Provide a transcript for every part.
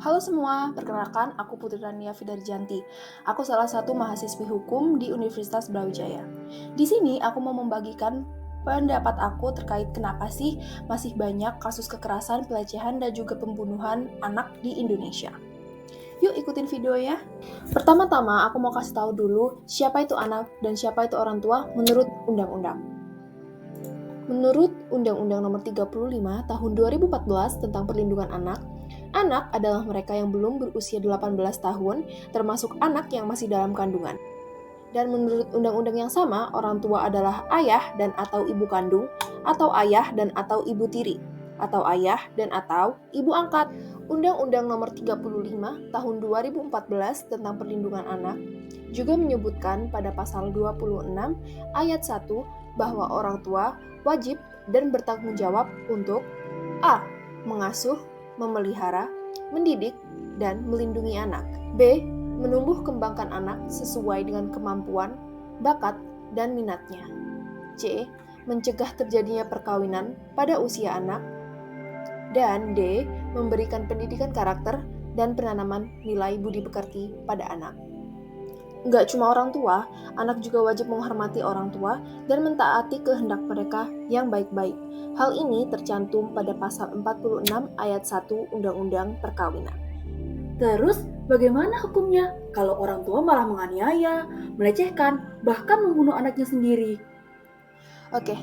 Halo semua, perkenalkan aku Putri Rania Fidarjanti. Aku salah satu mahasiswi hukum di Universitas Brawijaya. Di sini aku mau membagikan pendapat aku terkait kenapa sih masih banyak kasus kekerasan, pelecehan, dan juga pembunuhan anak di Indonesia. Yuk ikutin video ya. Pertama-tama aku mau kasih tahu dulu siapa itu anak dan siapa itu orang tua menurut undang-undang. Menurut Undang-Undang Nomor 35 Tahun 2014 tentang Perlindungan Anak, anak adalah mereka yang belum berusia 18 tahun, termasuk anak yang masih dalam kandungan. Dan menurut undang-undang yang sama, orang tua adalah ayah dan atau ibu kandung, atau ayah dan atau ibu tiri, atau ayah dan atau ibu angkat. Undang-Undang Nomor 35 Tahun 2014 tentang Perlindungan Anak juga menyebutkan pada pasal 26 ayat 1 bahwa orang tua wajib dan bertanggung jawab untuk A. Mengasuh, memelihara, mendidik, dan melindungi anak. B. Menumbuh kembangkan anak sesuai dengan kemampuan, bakat, dan minatnya. C. Mencegah terjadinya perkawinan pada usia anak. Dan D. Memberikan pendidikan karakter dan penanaman nilai budi pekerti pada anak. Nggak cuma orang tua, anak juga wajib menghormati orang tua dan mentaati kehendak mereka yang baik-baik. Hal ini tercantum pada pasal 46 ayat 1 Undang-Undang Perkawinan. Terus, bagaimana hukumnya kalau orang tua malah menganiaya, melecehkan, bahkan membunuh anaknya sendiri? Oke,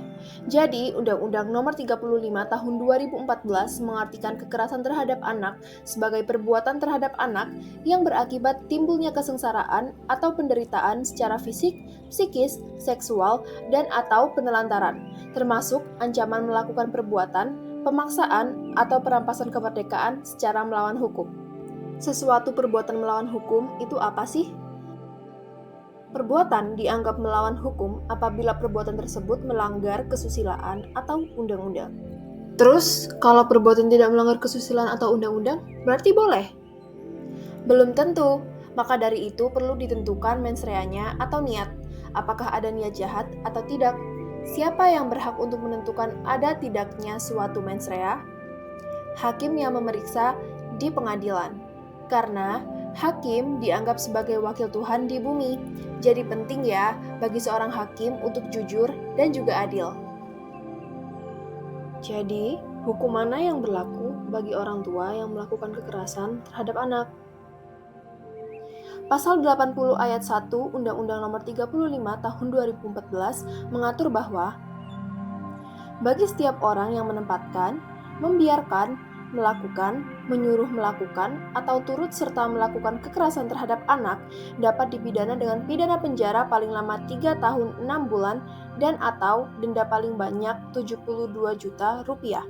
jadi Undang-Undang Nomor 35 Tahun 2014 mengartikan kekerasan terhadap anak sebagai perbuatan terhadap anak yang berakibat timbulnya kesengsaraan atau penderitaan secara fisik, psikis, seksual, dan atau penelantaran, termasuk ancaman melakukan perbuatan, pemaksaan, atau perampasan kemerdekaan secara melawan hukum. Sesuatu perbuatan melawan hukum itu apa sih? Perbuatan dianggap melawan hukum apabila perbuatan tersebut melanggar kesusilaan atau undang-undang. Terus, kalau perbuatan tidak melanggar kesusilaan atau undang-undang, berarti boleh? Belum tentu, maka dari itu perlu ditentukan mens rea-nya atau niat, apakah ada niat jahat atau tidak. Siapa yang berhak untuk menentukan ada tidaknya suatu mens rea? Hakim yang memeriksa di pengadilan. Karena hakim dianggap sebagai wakil Tuhan di bumi. Jadi penting ya bagi seorang hakim untuk jujur dan juga adil. Jadi, hukum mana yang berlaku bagi orang tua yang melakukan kekerasan terhadap anak? Pasal 80 ayat 1 Undang-Undang Nomor 35 Tahun 2014 mengatur bahwa bagi setiap orang yang menempatkan, membiarkan, melakukan, menyuruh melakukan, atau turut serta melakukan kekerasan terhadap anak dapat dipidana dengan pidana penjara paling lama 3 tahun 6 bulan dan atau denda paling banyak 72 juta rupiah.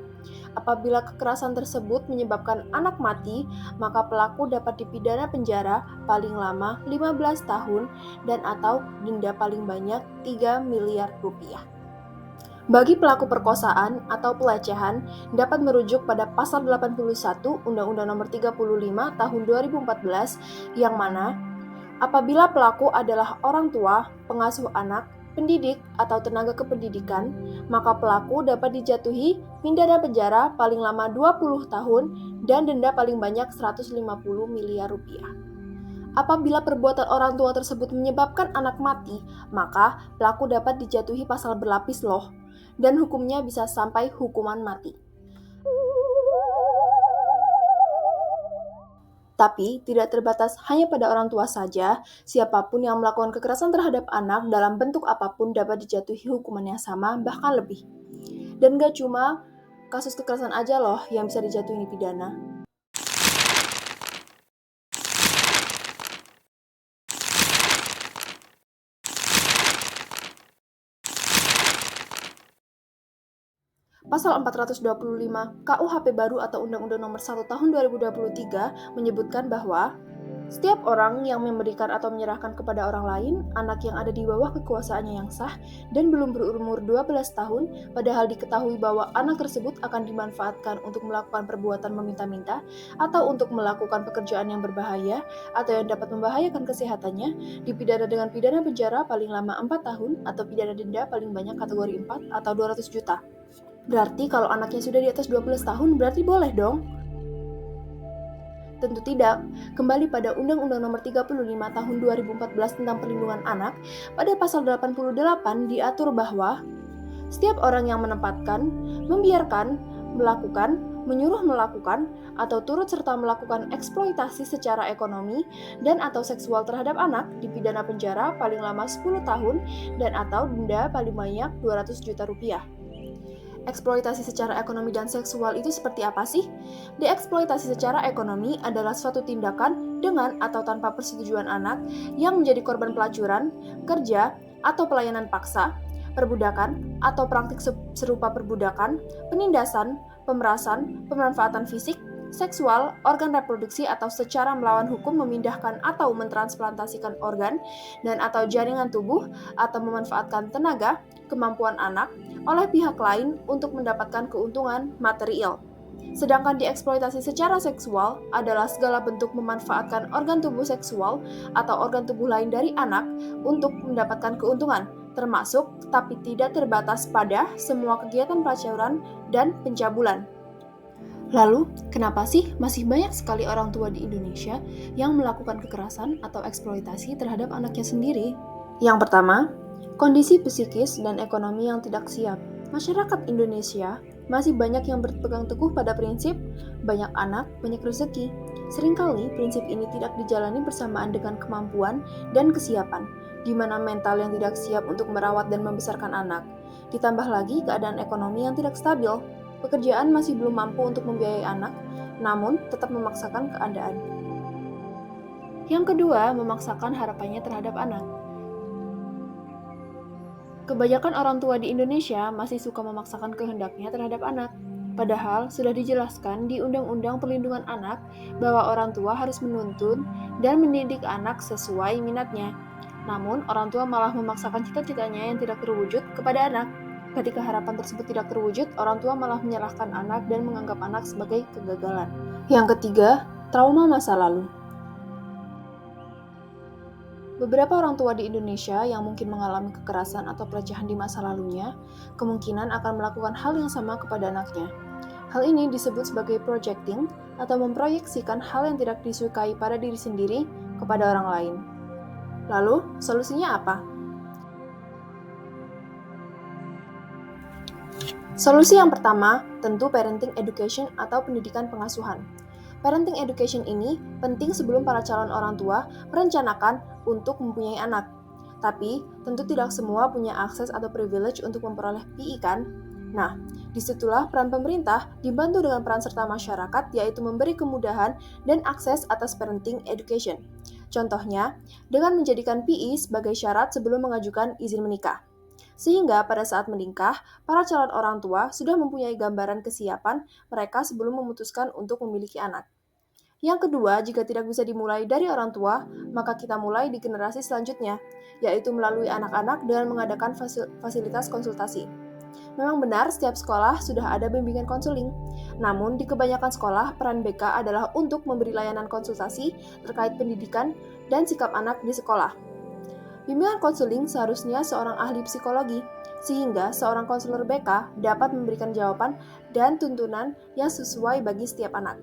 Apabila kekerasan tersebut menyebabkan anak mati, maka pelaku dapat dipidana penjara paling lama 15 tahun dan atau denda paling banyak 3 miliar rupiah. Bagi pelaku perkosaan atau pelecehan dapat merujuk pada pasal 81 Undang-Undang Nomor 35 Tahun 2014 yang mana apabila pelaku adalah orang tua, pengasuh anak, pendidik atau tenaga kependidikan, maka pelaku dapat dijatuhi pidana penjara paling lama 20 tahun dan denda paling banyak 150 miliar rupiah. Apabila perbuatan orang tua tersebut menyebabkan anak mati, maka pelaku dapat dijatuhi pasal berlapis loh, dan hukumnya bisa sampai hukuman mati. Tapi tidak terbatas hanya pada orang tua saja, siapapun yang melakukan kekerasan terhadap anak dalam bentuk apapun dapat dijatuhi hukuman yang sama, bahkan lebih. Dan gak cuma kasus kekerasan aja loh yang bisa dijatuhi pidana. Pasal 425 KUHP baru atau Undang-Undang Nomor 1 Tahun 2023 menyebutkan bahwa setiap orang yang memberikan atau menyerahkan kepada orang lain anak yang ada di bawah kekuasaannya yang sah dan belum berumur 12 tahun, padahal diketahui bahwa anak tersebut akan dimanfaatkan untuk melakukan perbuatan meminta-minta atau untuk melakukan pekerjaan yang berbahaya atau yang dapat membahayakan kesehatannya, dipidana dengan pidana penjara paling lama 4 tahun atau pidana denda paling banyak kategori 4 atau 200 juta. Berarti kalau anaknya sudah di atas 12 tahun berarti boleh dong. Tentu tidak. Kembali pada Undang-Undang Nomor 35 Tahun 2014 tentang Perlindungan Anak, pada pasal 88 diatur bahwa setiap orang yang menempatkan, membiarkan, melakukan, menyuruh melakukan, atau turut serta melakukan eksploitasi secara ekonomi dan atau seksual terhadap anak dipidana penjara paling lama 10 tahun dan atau denda paling banyak 200 juta rupiah. Eksploitasi secara ekonomi dan seksual itu seperti apa sih? Dieksploitasi secara ekonomi adalah suatu tindakan dengan atau tanpa persetujuan anak yang menjadi korban pelacuran, kerja, atau pelayanan paksa, perbudakan, atau praktik serupa perbudakan, penindasan, pemerasan, pemanfaatan fisik, seksual, organ reproduksi atau secara melawan hukum memindahkan atau mentransplantasikan organ dan atau jaringan tubuh atau memanfaatkan tenaga, kemampuan anak oleh pihak lain untuk mendapatkan keuntungan material. Sedangkan dieksploitasi secara seksual adalah segala bentuk memanfaatkan organ tubuh seksual atau organ tubuh lain dari anak untuk mendapatkan keuntungan, termasuk tapi tidak terbatas pada semua kegiatan pelacuran dan pencabulan. Lalu, kenapa sih masih banyak sekali orang tua di Indonesia yang melakukan kekerasan atau eksploitasi terhadap anaknya sendiri? Yang pertama, kondisi psikis dan ekonomi yang tidak siap. Masyarakat Indonesia masih banyak yang berpegang teguh pada prinsip banyak anak, banyak rezeki. Seringkali prinsip ini tidak dijalani bersamaan dengan kemampuan dan kesiapan, di mana mental yang tidak siap untuk merawat dan membesarkan anak. Ditambah lagi keadaan ekonomi yang tidak stabil. Pekerjaan masih belum mampu untuk membiayai anak, namun tetap memaksakan keadaan. Yang kedua, memaksakan harapannya terhadap anak. Kebanyakan orang tua di Indonesia masih suka memaksakan kehendaknya terhadap anak. Padahal sudah dijelaskan di Undang-Undang Perlindungan Anak bahwa orang tua harus menuntun dan mendidik anak sesuai minatnya. Namun, orang tua malah memaksakan cita-citanya yang tidak terwujud kepada anak. Ketika harapan tersebut tidak terwujud, orang tua malah menyalahkan anak dan menganggap anak sebagai kegagalan. Yang ketiga, trauma masa lalu. Beberapa orang tua di Indonesia yang mungkin mengalami kekerasan atau pelecehan di masa lalunya, kemungkinan akan melakukan hal yang sama kepada anaknya. Hal ini disebut sebagai projecting atau memproyeksikan hal yang tidak disukai pada diri sendiri kepada orang lain. Lalu, solusinya apa? Solusi yang pertama, tentu parenting education atau pendidikan pengasuhan. Parenting education ini penting sebelum para calon orang tua merencanakan untuk mempunyai anak. Tapi, tentu tidak semua punya akses atau privilege untuk memperoleh PI kan? Nah, disitulah peran pemerintah dibantu dengan peran serta masyarakat yaitu memberi kemudahan dan akses atas parenting education. Contohnya, dengan menjadikan PI sebagai syarat sebelum mengajukan izin menikah. Sehingga pada saat menikah, para calon orang tua sudah mempunyai gambaran kesiapan mereka sebelum memutuskan untuk memiliki anak. Yang kedua, jika tidak bisa dimulai dari orang tua, maka kita mulai di generasi selanjutnya, yaitu melalui anak-anak dengan mengadakan fasilitas konsultasi. Memang benar, setiap sekolah sudah ada bimbingan konseling. Namun, di kebanyakan sekolah, peran BK adalah untuk memberi layanan konsultasi terkait pendidikan dan sikap anak di sekolah. Bimbingan konseling seharusnya seorang ahli psikologi, sehingga seorang konselor BK dapat memberikan jawaban dan tuntunan yang sesuai bagi setiap anak.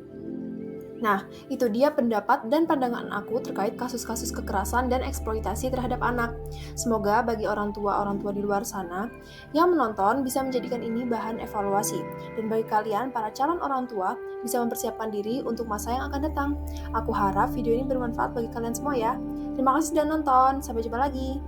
Nah, itu dia pendapat dan pandangan aku terkait kasus-kasus kekerasan dan eksploitasi terhadap anak. Semoga bagi orang tua di luar sana yang menonton bisa menjadikan ini bahan evaluasi. Dan bagi kalian, para calon orang tua, bisa mempersiapkan diri untuk masa yang akan datang. Aku harap video ini bermanfaat bagi kalian semua ya. Terima kasih sudah nonton, sampai jumpa lagi.